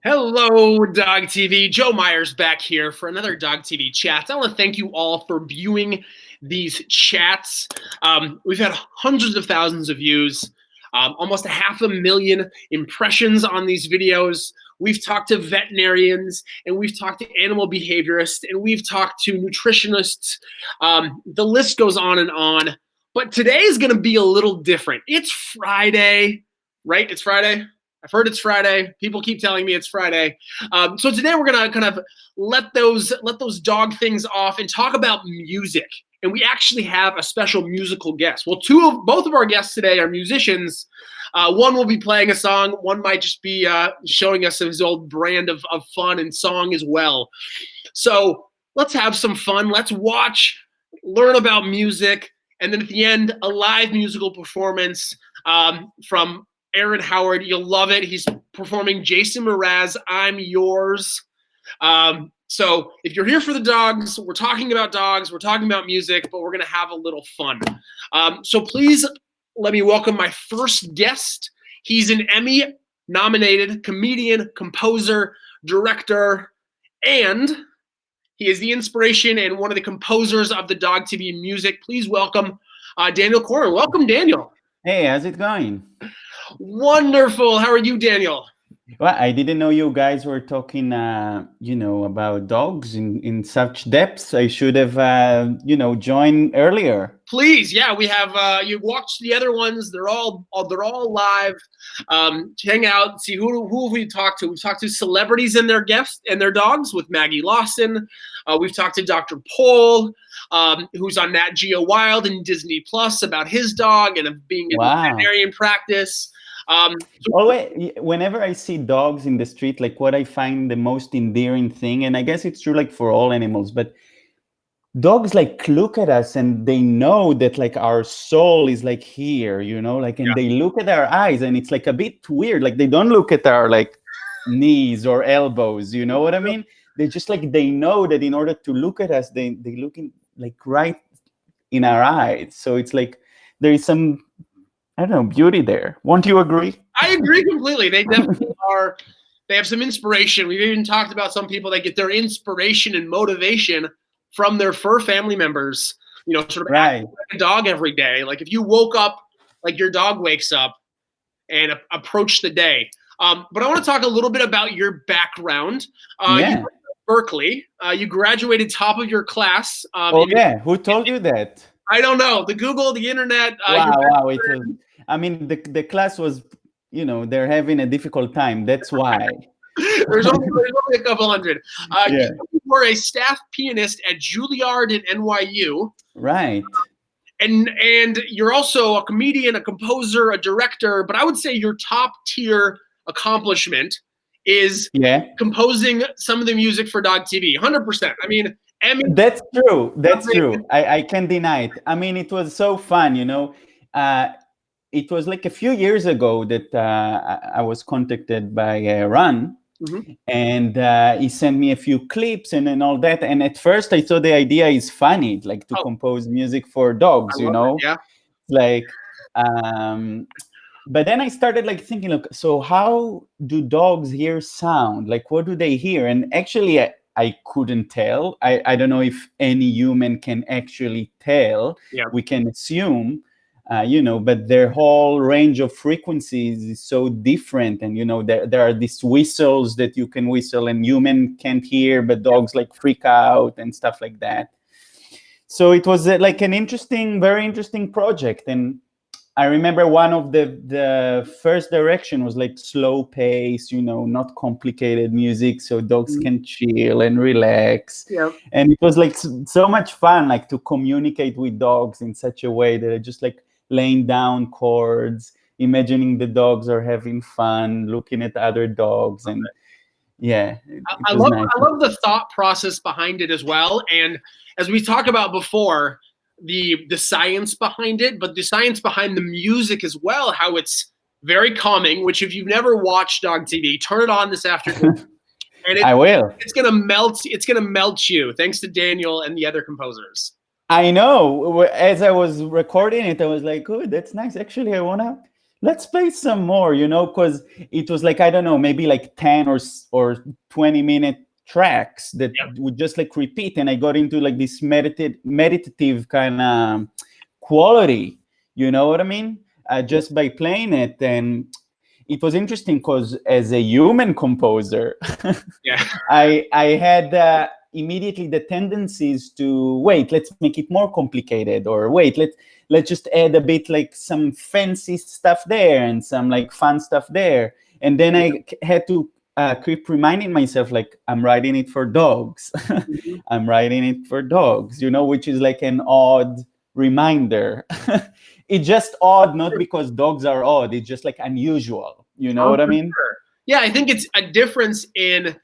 Hello, Dog TV. Joe Myers back here for another Dog TV chat. I want to thank you all for viewing these chats. We've had hundreds of thousands of views, almost 500,000 impressions on these videos. We've talked to veterinarians, and we've talked to animal behaviorists, and we've talked to nutritionists. The list goes on and on. But today is going to be a little different. It's Friday, right? It's Friday. I've heard it's Friday. People keep telling me it's Friday. So today we're gonna kind of let those dog things off and talk about music. And we actually have a special musical guest. Well, both of our guests today are musicians. One will be playing a song. One might just be showing us his old brand of fun and song as well. So let's have some fun. Let's watch, learn about music, and then at the end, a live musical performance from Aaron Howard. You'll love it. He's performing Jason Mraz, I'm Yours. So if you're here for the dogs, we're talking about dogs, we're talking about music, but we're going to have a little fun. So please let me welcome my first guest. He's an Emmy nominated comedian, composer, director, and he is the inspiration and one of the composers of the Dog TV music. Please welcome Daniel Koren. Welcome, Daniel. Hey, how's it going? Wonderful. How are you, Daniel? Well, I didn't know you guys were talking, about dogs in such depths. I should have, joined earlier. Please, yeah, we have. You watched the other ones. They're all live. Hang out, see who have we talked to. We've talked to celebrities and their guests and their dogs with Maggie Lawson. We've talked to Dr. Paul, who's on Nat Geo Wild and Disney Plus about his dog and of being in veterinarian practice. Whenever I see dogs in the street, like what I find the most endearing thing, and I guess it's true like for all animals, but dogs like look at us and they know that like our soul is like here, and they look at our eyes and it's like a bit weird. Like they don't look at our like knees or elbows, you know what I mean? They just like, they know that in order to look at us, they look in like right in our eyes. So it's like, there is some, I don't know, beauty there. Won't you agree? I agree completely. They definitely are. They have some inspiration. We've even talked about some people that get their inspiration and motivation from their fur family members, sort of acting like a dog every day. Like if you woke up, like your dog wakes up and approach the day. But I want to talk a little bit about your background. You went to Berkeley. You graduated top of your class. Who told you that? I don't know. The Google, the internet. Wow. It was. I mean, the class was, they're having a difficult time. That's why. there's only a couple hundred. You were a staff pianist at Juilliard at NYU. Right. And you're also a comedian, a composer, a director. But I would say your top tier accomplishment is composing some of the music for Dog TV. 100%. I mean, Emmy. That's true. I can't deny it. I mean, it was so fun, It was like a few years ago that I was contacted by Ron, and he sent me a few clips and all that. And at first I thought the idea is funny, like to compose music for dogs, like, but then I started like thinking, look, so how do dogs hear sound? Like, what do they hear? And actually I couldn't tell. I don't know if any human can actually tell. We can assume. But their whole range of frequencies is so different. And, there are these whistles that you can whistle and human can't hear, but dogs like freak out and stuff like that. So it was like an very interesting project. And I remember one of the first direction was like slow pace, not complicated music, so dogs can chill and relax. And it was like so much fun, like to communicate with dogs in such a way that it just like laying down chords, imagining the dogs are having fun, looking at other dogs, and I love the thought process behind it as well. And as we talked about before, the science behind it, but the science behind the music as well, how it's very calming. Which if you've never watched Dog TV, turn it on this afternoon. And I will. It's gonna melt. It's gonna melt you, thanks to Daniel and the other composers. I know. As I was recording it, I was like, "Oh, that's nice. Actually, I wanna let's play some more, because it was like, I don't know, maybe like 10 or 20-minute tracks that Yep. would just like repeat, and I got into like this meditative kind of quality, you know what I mean? Yep. Just by playing it. And it was interesting because as a human composer, Yeah. I had immediately the tendencies to wait, let's make it more complicated, or wait, let's just add a bit like some fancy stuff there and some like fun stuff there. And then I had to keep reminding myself, like, I'm writing it for dogs. Mhm. I'm writing it for dogs, which is like an odd reminder. It's just odd, not because dogs are odd. It's just like unusual. You know Oh, what I for mean? sure. Yeah, I think it's a difference in,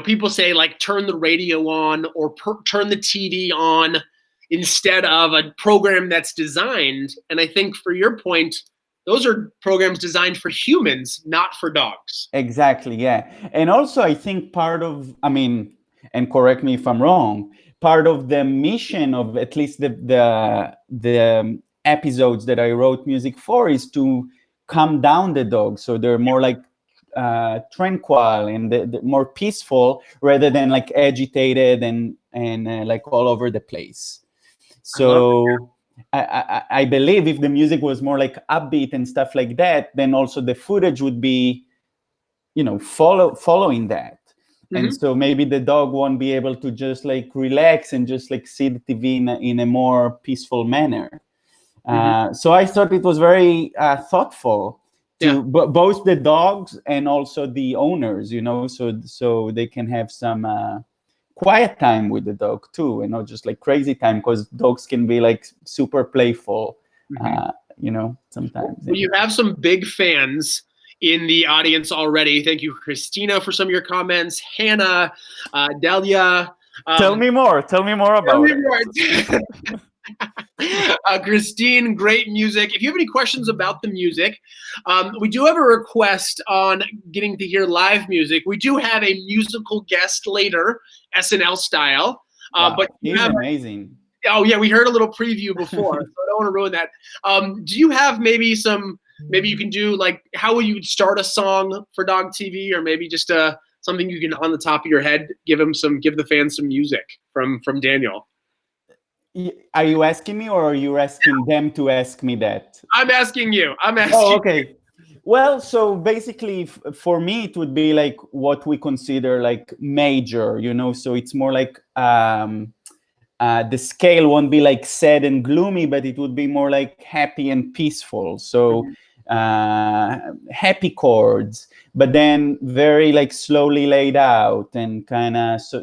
people say like turn the radio on or turn the TV on instead of a program that's designed. And I think for your point, those are programs designed for humans, not for dogs. Exactly, yeah. And also, I think and correct me if I'm wrong, part of the mission of at least the episodes that I wrote music for is to calm down the dogs, so they're more like tranquil and the more peaceful, rather than like agitated and like all over the place. I love it. So I believe if the music was more like upbeat and stuff like that, then also the footage would be following that. And Mhm. so maybe the dog won't be able to just like relax and just like see the TV in a more peaceful manner. Mhm. So I thought it was very thoughtful Yeah. to both the dogs and also the owners, so they can have some quiet time with the dog too, and not just like crazy time, because dogs can be like super playful, Mhm. sometimes. Well, you have some big fans in the audience already. Thank you, Christina, for some of your comments. Hannah, Delia. Tell me more about it. Christine, great music. If you have any questions about the music, we do have a request on getting to hear live music. We do have a musical guest later, SNL style. Wow, But you he's have amazing. Oh yeah, we heard a little preview before, so I don't want to ruin that. Do you have maybe you can do like how would you start a song for Dog TV, or maybe just something you can on the top of your head give the fans some music from Daniel. Are you asking me, or are you asking them to ask me that? I'm asking you. I'm Oh, asking. okay. Well, so basically, for me, it would be like what we consider like major, so it's more like the scale won't be like sad and gloomy, but it would be more like happy and peaceful. So happy chords, but then very like slowly laid out, and kind of so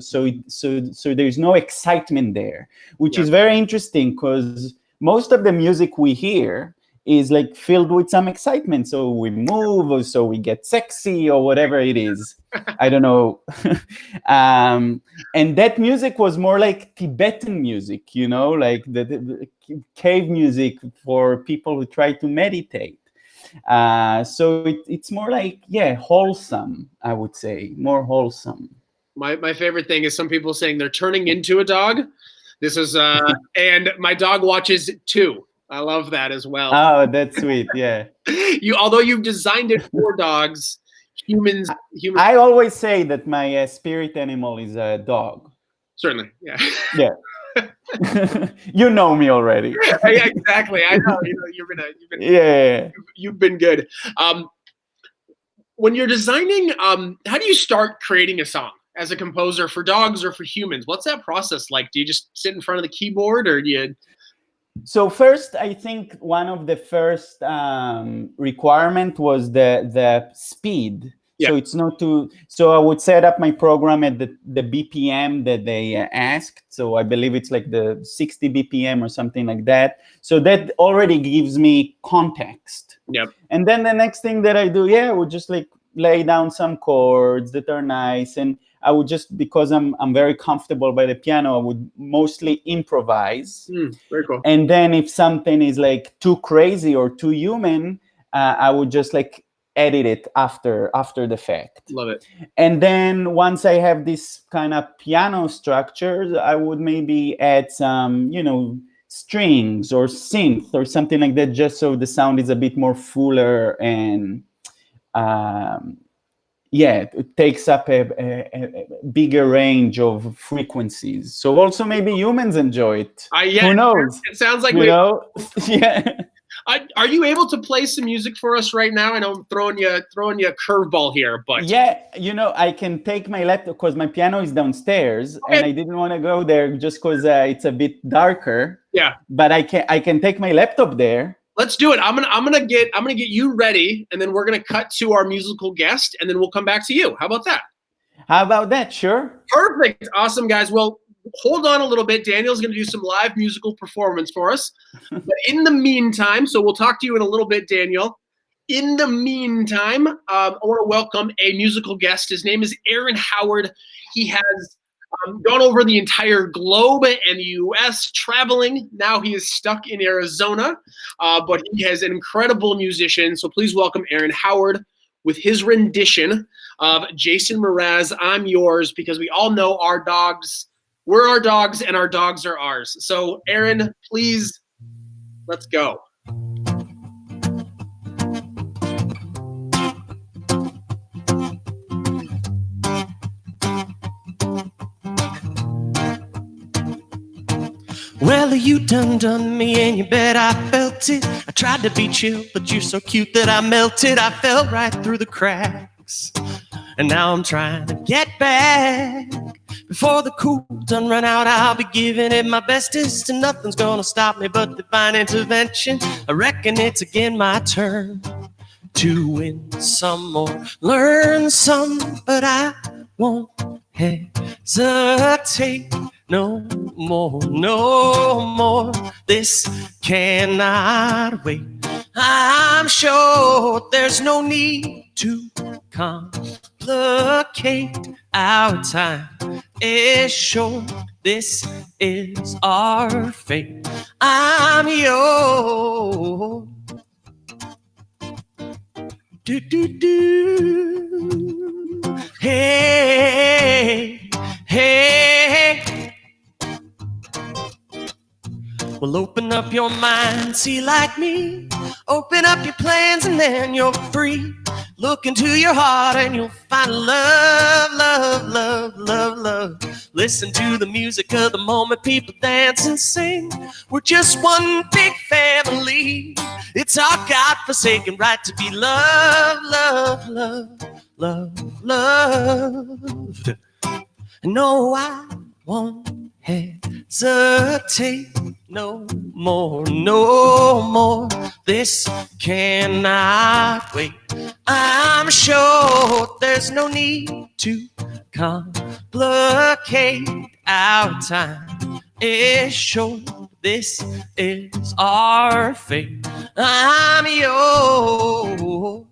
there's no excitement there, which Yeah. is very interesting, because most of the music we hear is like filled with some excitement, so we move, or so we get sexy, or whatever it is. I don't know. And that music was more like Tibetan music, like the cave music for people who try to meditate. So it's more like, yeah, wholesome, I would say, more wholesome. My favorite thing is some people saying they're turning into a dog. This is and my dog watches too. I love that as well. Oh, that's sweet. Yeah. Although you've designed it for dogs, humans. I always say that my spirit animal is a dog. Certainly, yeah. Yeah. You know me already. Yeah, exactly. I know. Yeah. You've been good. When you're designing, how do you start creating a song as a composer for dogs or for humans? What's that process like? Do you just sit in front of the keyboard, or do you? So first, I think one of the first requirement was the speed. Yeah. So it's not too. So I would set up my program at the BPM that they asked. So I believe it's like the 60 BPM or something like that. So that already gives me context. Yep. And then the next thing that I do, I would just like lay down some chords that are nice, and I would just, because I'm very comfortable by the piano, I would mostly improvise. Very cool. And then if something is like too crazy or too human, I would just like edit it after the fact. Love it. And then once I have this kind of piano structure, I would maybe add some, strings or synth or something like that, just so the sound is a bit more fuller and it takes up a bigger range of frequencies. So also maybe humans enjoy it. Who knows? It sounds like yeah. Are you able to play some music for us right now? I know I'm throwing you a curveball here, but yeah, I can take my laptop because my piano is downstairs, and I didn't want to go there just because it's a bit darker. Yeah, but I can take my laptop there. Let's do it. I'm gonna get you ready, and then we're gonna cut to our musical guest, and then we'll come back to you. How about that? How about that? Sure. Perfect. Awesome, guys. Well, hold on a little bit. Daniel's going to do some live musical performance for us. But in the meantime, so we'll talk to you in a little bit, Daniel. In the meantime, I want to welcome a musical guest. His name is Aaron Howard. He has gone over the entire globe and the U.S. traveling. Now he is stuck in Arizona, but he is an incredible musician. So please welcome Aaron Howard with his rendition of Jason Mraz, I'm Yours, because we all know our dogs, we're our dogs, and our dogs are ours. So, Aaron, please, let's go. Well, you done me and you bet I felt it. I tried to be chill, but you're so cute that I melted. I fell right through the cracks, and now I'm trying to get back. Before the cool done run out, I'll be giving it my bestest, and nothing's gonna stop me but divine intervention. I reckon it's again my turn to win some more, learn some, but I won't hesitate no more, no more. This cannot wait. I'm sure there's no need to complicate. Our time is short. This is our fate. I'm yours. Do do do. Hey, hey. Well, open up your mind, see like me. Open up your plans and then you're free. Look into your heart and you'll find love, love, love, love, love. Listen to the music of the moment, people dance and sing. We're just one big family. It's our God-forsaken right to be loved, love, love, love, loved. No, I won't hesitate no more, no more. This cannot wait. I'm sure there's no need to complicate. Our time is short. This is our fate. I'm yours.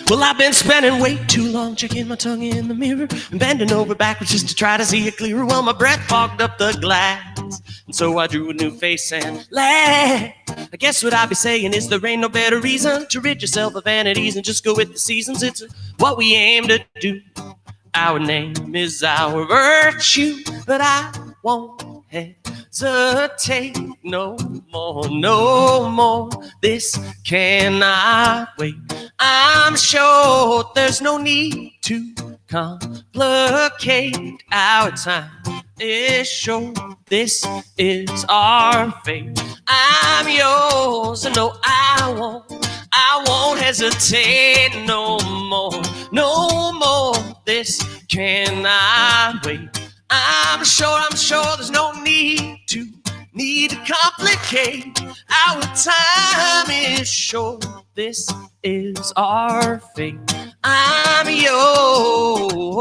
Well, I've been spending way too long checking my tongue in the mirror and bending over backwards just to try to see it clearer. Well, my breath fogged up the glass, and so I drew a new face and laughed. I guess what I'd be saying is there ain't no better reason to rid yourself of vanities and just go with the seasons. It's what we aim to do. Our name is our virtue, but I won't hesitate no more, no more. This cannot wait. I'm sure there's no need to complicate. Our time is short. This is our fate. I'm yours, and no, I won't hesitate no more, no more. This cannot wait. I'm sure there's no need to complicate. Our time is short. This is our fate. I'm yours.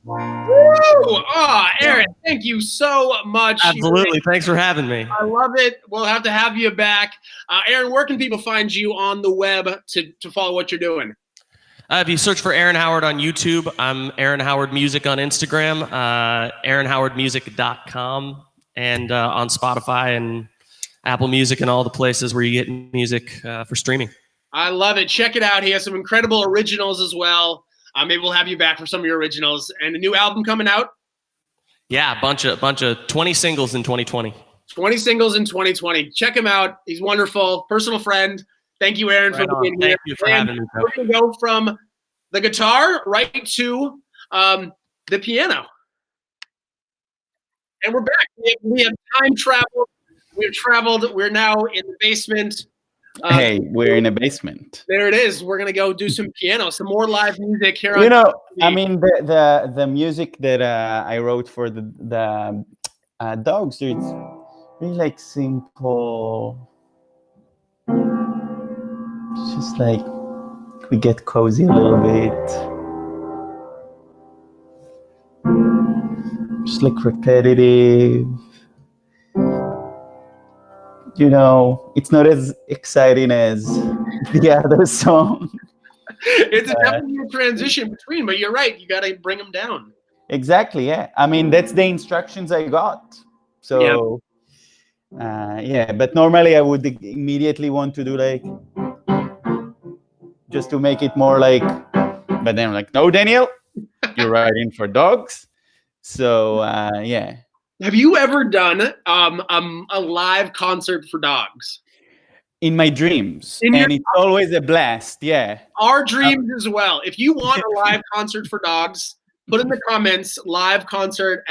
Woo! Oh, Aaron, Thank you so much. Absolutely. Thanks for having me. I love it. We'll have to have you back. Aaron, where can people find you on the web to follow what you're doing? If you search for Aaron Howard on YouTube, I'm Aaron Howard Music on Instagram, AaronHowardMusic.com, and on Spotify and Apple Music and all the places where you get music for streaming. I love it. Check it out. He has some incredible originals as well. Maybe we'll have you back for some of your originals. And a new album coming out? Yeah, a bunch of 20 singles in 2020. 20 singles in 2020. Check him out. He's wonderful. Personal friend. Thank you, Aaron, for being here. Thank you for having me. We're going to go from the guitar right to the piano. And we're back. We have time traveled. We've traveled. We're now in the basement. Hey, we're in a basement. There it is. We're going to go do some piano, some more live music here on I TV. mean, the music that I wrote for the dogs, it's really like simple. It's just like we get cozy a little bit. Just like repetitive. You know, it's not as exciting as the other song. It's definitely a transition between, but you're right. You got to bring them down. Exactly, yeah. I mean, that's the instructions I got. So, yeah, but normally I would immediately want to do like, just to make it more like, but then I'm like, no, Daniel, you're writing for dogs. So, yeah. Have you ever done a live concert for dogs? In my dreams. In your- and it's always a blast, yeah. Our dreams as well. If you want a live concert for dogs, put in the comments, live concert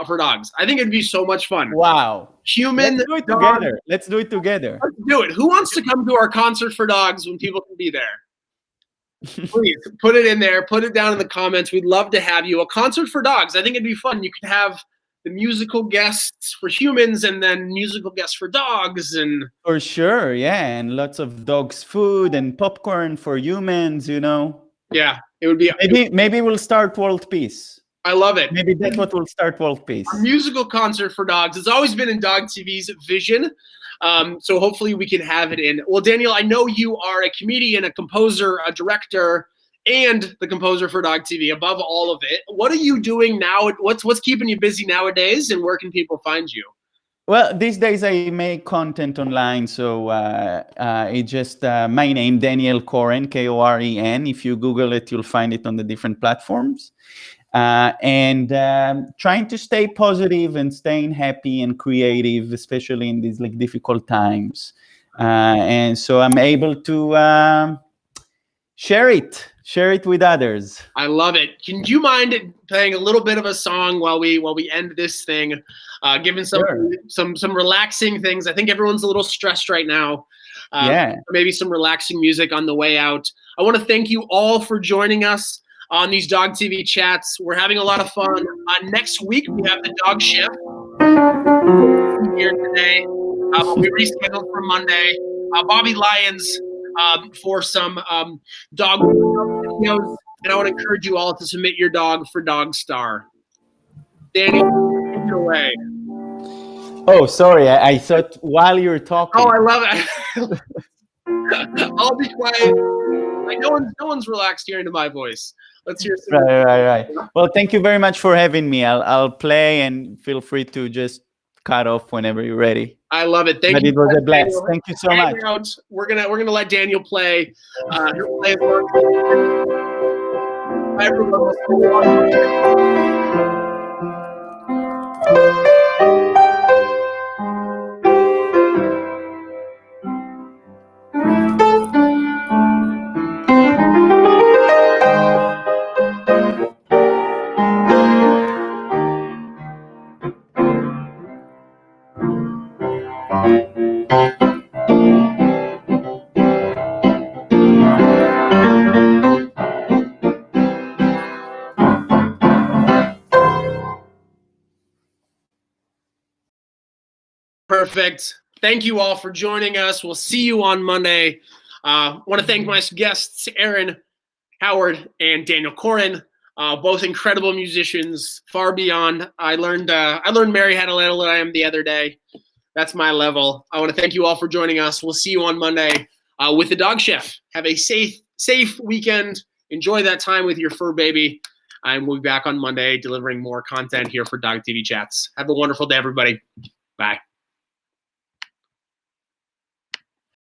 for dogs. I think it'd be so much fun. Wow. Human, Let's do it dog, together. Let's do it together. Let's do it. Who wants to come to our concert for dogs when people can be there? Please put it in there. Put it down in the comments. We'd love to have you. A concert for dogs. I think it'd be fun. You could have the musical guests for humans and then musical guests for dogs. And for sure, yeah. And lots of dogs' food and popcorn for humans, you know. Yeah, it would be. Maybe we'll start world peace. I love it. Maybe that's what will start world peace. A musical concert for dogs. It's always been in DOGTV's vision. So hopefully we can have it in. Well, Daniel, I know you are a comedian, a composer, a director, and the composer for DOGTV. Above all of it, what are you doing now? What's keeping you busy nowadays, and where can people find you? Well, these days I make content online, so it's just my name, Daniel Koren, Koren. If you Google it, you'll find it on the different platforms. And trying to stay positive and staying happy and creative, especially in these like difficult times. And so I'm able to share it with others. I love it. Can you mind playing a little bit of a song while we end this thing, giving some relaxing things? I think everyone's a little stressed right now. Maybe some relaxing music on the way out. I want to thank you all for joining us on these DOGTV chats. We're having a lot of fun. Next week, we have the dog shift here today. We rescheduled for Monday. Bobby Lyons for some dog videos. And I want to encourage you all to submit your dog for Dog Star. Danny, take it away. Oh, sorry. I thought while you were talking. Oh, I love it. I'll be quiet. Like no one's relaxed hearing to my voice. Let's hear some. Right. Well, thank you very much for having me. I'll play, and feel free to just cut off whenever you're ready. I love it. Thank you. It was a blast. Daniel. Thank you so much. We're gonna let Daniel play. He'll play Perfect. Thank you all for joining us. We'll see you on Monday. I want to thank my guests, Aaron Howard and Daniel Koren. both incredible musicians, far beyond. I learned Mary had a little I am the other day. That's my level. I want to thank you all for joining us. We'll see you on Monday with the Dog Chef. Have a safe weekend. Enjoy that time with your fur baby. And we'll be back on Monday delivering more content here for Dog TV Chats. Have a wonderful day, everybody. Bye.